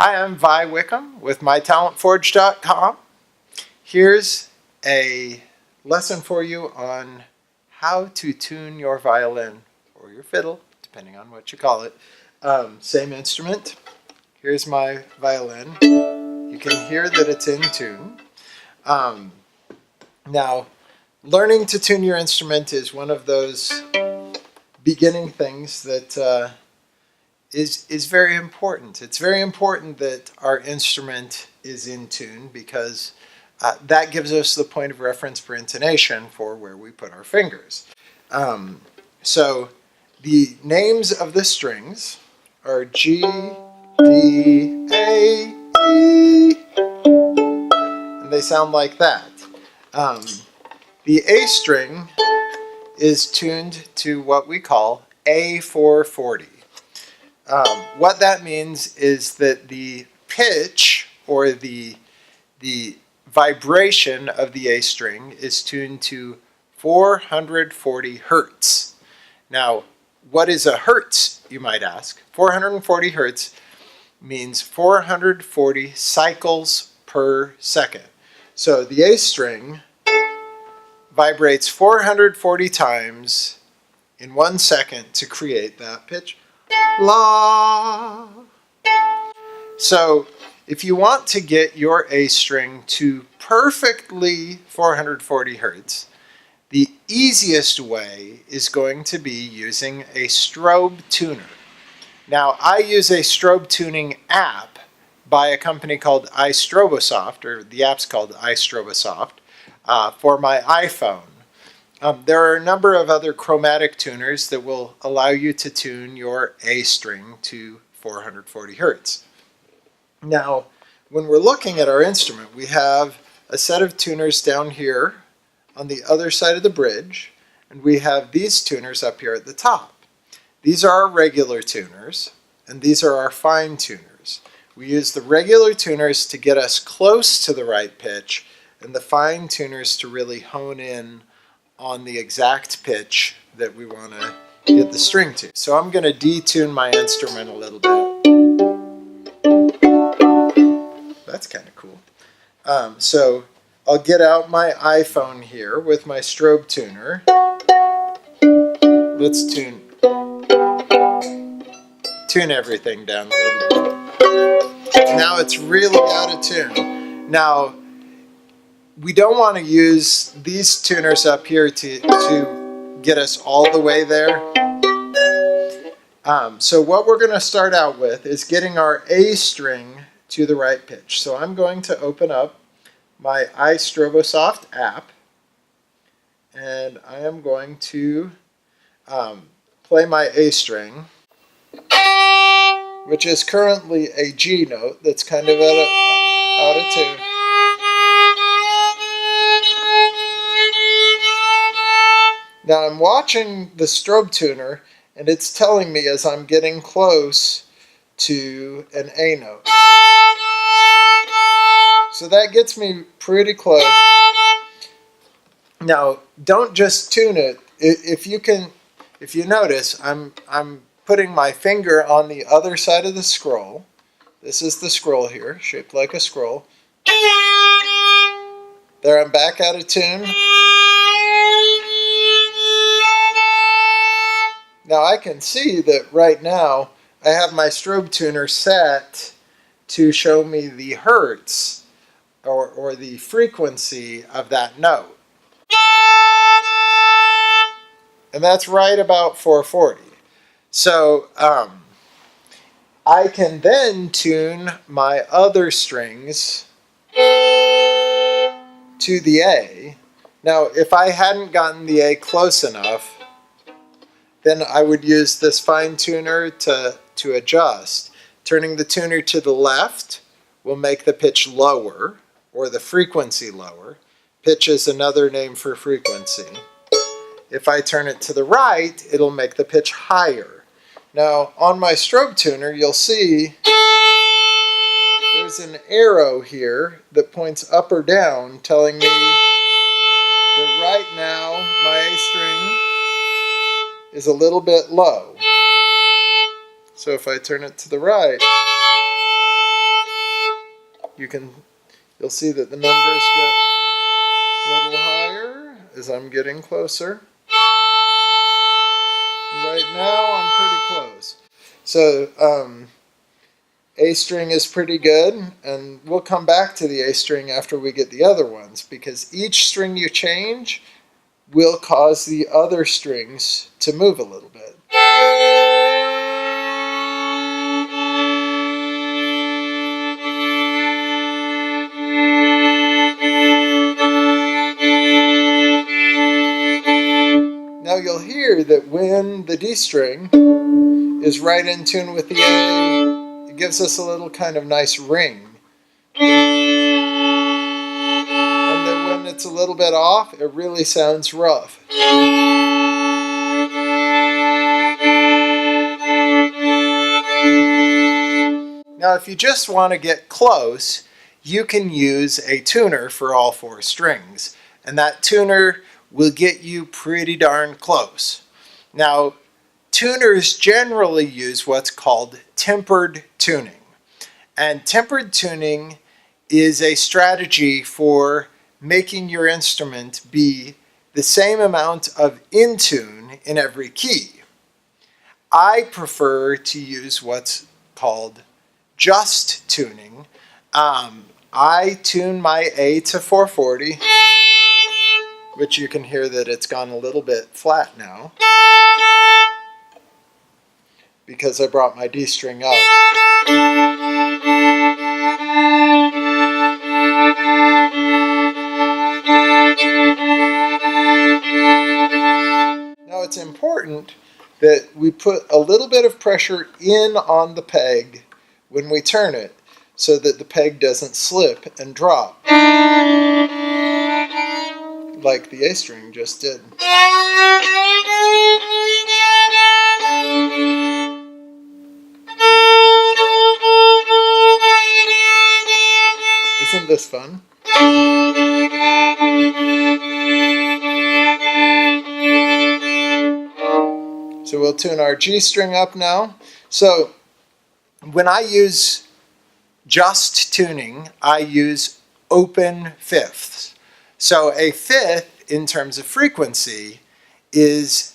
Hi, I'm Vi Wickam with MyTalentForge.com. Here's a lesson for you on how to tune your violin or your fiddle, depending on what you call it. Same instrument. Here's my violin. You can hear that it's in tune. Now, learning to tune your instrument is one of those beginning things that is very important. It's very important that our instrument is in tune because that gives us the point of reference for intonation for where we put our fingers. So the names of the strings are G, D, A, E, and they sound like that. The A string is tuned to what we call A440. What that means is that the pitch or the vibration of the A string is tuned to 440 hertz. Now, what is a hertz, you might ask? 440 hertz means 440 cycles per second. So the A string vibrates 440 times in 1 second to create that pitch. La. So if you want to get your A string to perfectly 440 hertz, the easiest way is going to be using a Strobe Tuner. Now, I use a Strobe Tuning app by a company called iStroboSoft, or the app's called iStroboSoft, for my iPhone. There are a number of other chromatic tuners that will allow you to tune your A string to 440 hertz. Now, when we're looking at our instrument, we have a set of tuners down here on the other side of the bridge, and we have these tuners up here at the top. These are our regular tuners, and these are our fine tuners. We use the regular tuners to get us close to the right pitch, and the fine tuners to really hone in on the exact pitch that we want to get the string to. So I'm going to detune my instrument a little bit. That's kind of cool. So I'll get out my iPhone here with my Strobe Tuner. Let's tune everything down a little bit. Now it's really out of tune. Now, we don't want to use these tuners up here to get us all the way there. So what we're going to start out with is getting our A string to the right pitch. So I'm going to open up my iStroboSoft app, and I am going to play my A string, which is currently a G note that's kind of out of tune. Now I'm watching the Strobe Tuner, and it's telling me as I'm getting close to an A note. So that gets me pretty close. Now, don't just tune it. If you notice, I'm putting my finger on the other side of the scroll. This is the scroll here, shaped like a scroll. There, I'm back out of tune. Now I can see that right now I have my Strobe Tuner set to show me the hertz or the frequency of that note. And that's right about 440. So I can then tune my other strings to the A. Now, if I hadn't gotten the A close enough, then I would use this fine tuner to adjust. Turning the tuner to the left will make the pitch lower, or the frequency lower. Pitch is another name for frequency. If I turn it to the right, it'll make the pitch higher. Now, on my Strobe Tuner, you'll see there's an arrow here that points up or down, telling me that right now my A string is a little bit low. So if I turn it to the right, you'll see that the numbers get a little higher as I'm getting closer. Right now I'm pretty close. So A string is pretty good, and we'll come back to the A string after we get the other ones, because each string you change will cause the other strings to move a little bit. Now you'll hear that when the D string is right in tune with the A, it gives us a little kind of nice ring. And then when it's a little bit off, it really sounds rough. Now if you just want to get close, you can use a tuner for all 4 strings. And that tuner will get you pretty darn close. Now, tuners generally use what's called tempered tuning. And tempered tuning is a strategy for making your instrument be the same amount of in tune in every key. I prefer to use what's called just tuning. I tune my A to 440, which you can hear that it's gone a little bit flat now, because I brought my D string up. Now it's important that we put a little bit of pressure in on the peg when we turn it, so that the peg doesn't slip and drop, like the A string just did. Isn't this fun? So we'll tune our G string up now. So when I use just tuning, I use open fifths. So a fifth, in terms of frequency, is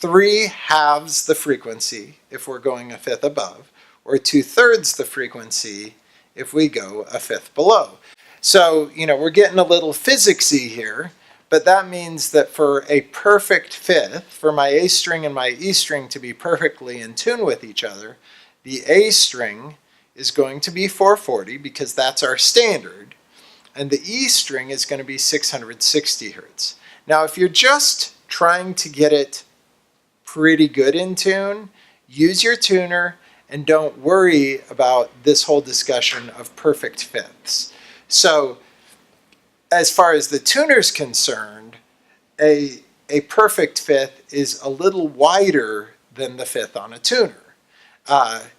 3/2 the frequency if we're going a fifth above, or 2/3 the frequency if we go a fifth below. So, we're getting a little physicsy here, but that means that for a perfect fifth, for my A string and my E string to be perfectly in tune with each other, the A string is going to be 440 because that's our standard, and the E string is going to be 660 hertz. Now, if you're just trying to get it pretty good in tune, use your tuner and don't worry about this whole discussion of perfect fifths. So, as far as the tuner's concerned, a perfect fifth is a little wider than the fifth on a tuner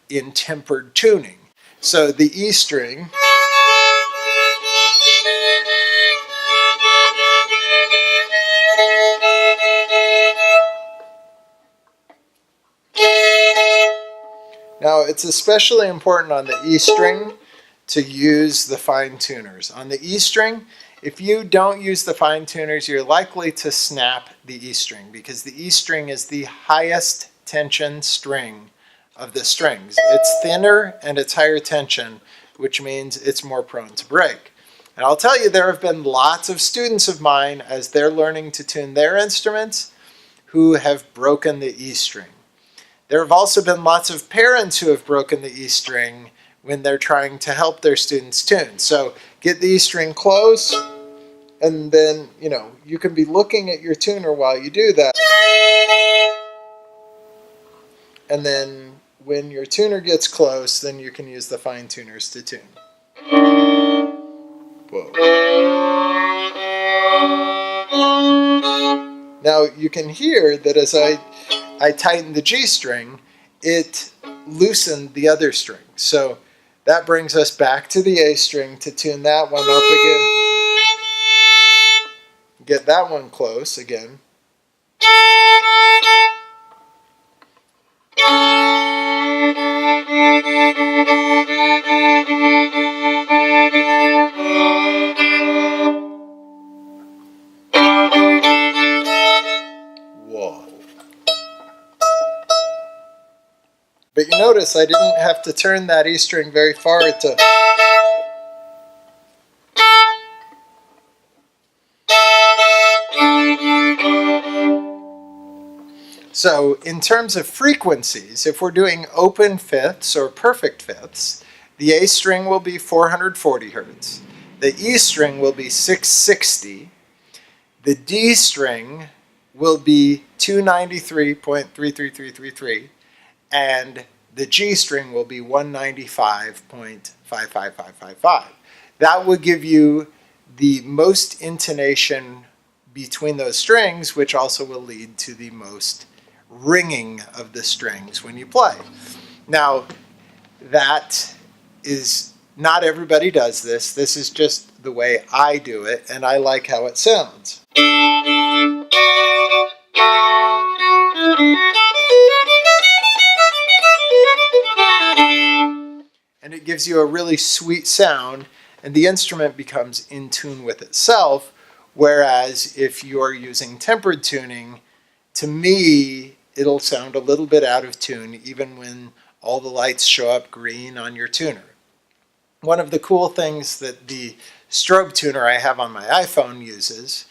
in tempered tuning. So the E string now, it's especially important on the E string to use the fine tuners. On the E string, if you don't use the fine tuners, you're likely to snap the E string, because the E string is the highest tension string of the strings. It's thinner and it's higher tension, which means it's more prone to break. And I'll tell you, there have been lots of students of mine, as they're learning to tune their instruments, who have broken the E string. There have also been lots of parents who have broken the E string when they're trying to help their students tune. So get the E string close, and then, you can be looking at your tuner while you do that. And then when your tuner gets close, then you can use the fine tuners to tune. Whoa. Now you can hear that as I tighten the G string, it loosened the other string. So that brings us back to the A string to tune that one up again. Get that one close again. But you notice I didn't have to turn that E string very far to... So in terms of frequencies, if we're doing open fifths or perfect fifths, the A string will be 440 hertz, the E string will be 660, the D string will be 293.33333, and the G string will be 195.55555. That will give you the most intonation between those strings, which also will lead to the most ringing of the strings when you play. Now, that is, not everybody does this. This is just the way I do it, and I like how it sounds. And it gives you a really sweet sound, and the instrument becomes in tune with itself, whereas if you're using tempered tuning, to me, it'll sound a little bit out of tune even when all the lights show up green on your tuner. One of the cool things that the Strobe Tuner I have on my iPhone uses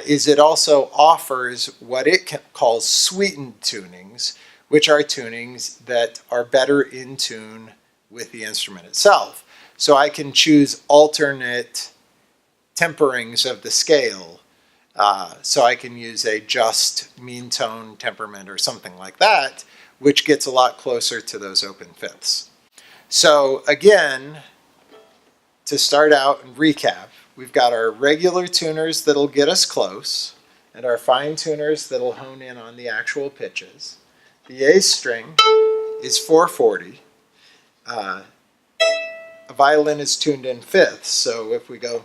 is it also offers what it calls sweetened tunings, which are tunings that are better in tune with the instrument itself. So I can choose alternate temperings of the scale. So I can use a just mean tone temperament or something like that, which gets a lot closer to those open fifths. So again, to start out and recap, we've got our regular tuners that'll get us close, and our fine tuners that'll hone in on the actual pitches. The A string is 440. A violin is tuned in fifths, so if we go,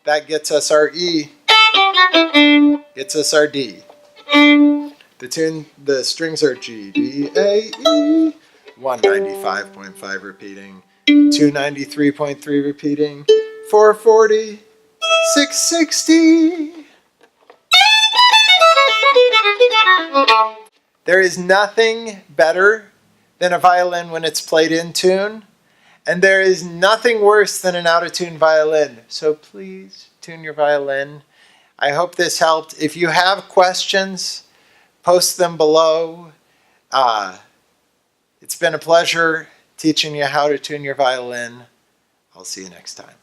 that gets us our E, gets us our D. The strings are G, D, A, E, 195.5 repeating, 293.3 repeating, 440, 660. There is nothing better than a violin when it's played in tune. And there is nothing worse than an out-of-tune violin. So please tune your violin. I hope this helped. If you have questions, post them below. It's been a pleasure teaching you how to tune your violin. I'll see you next time.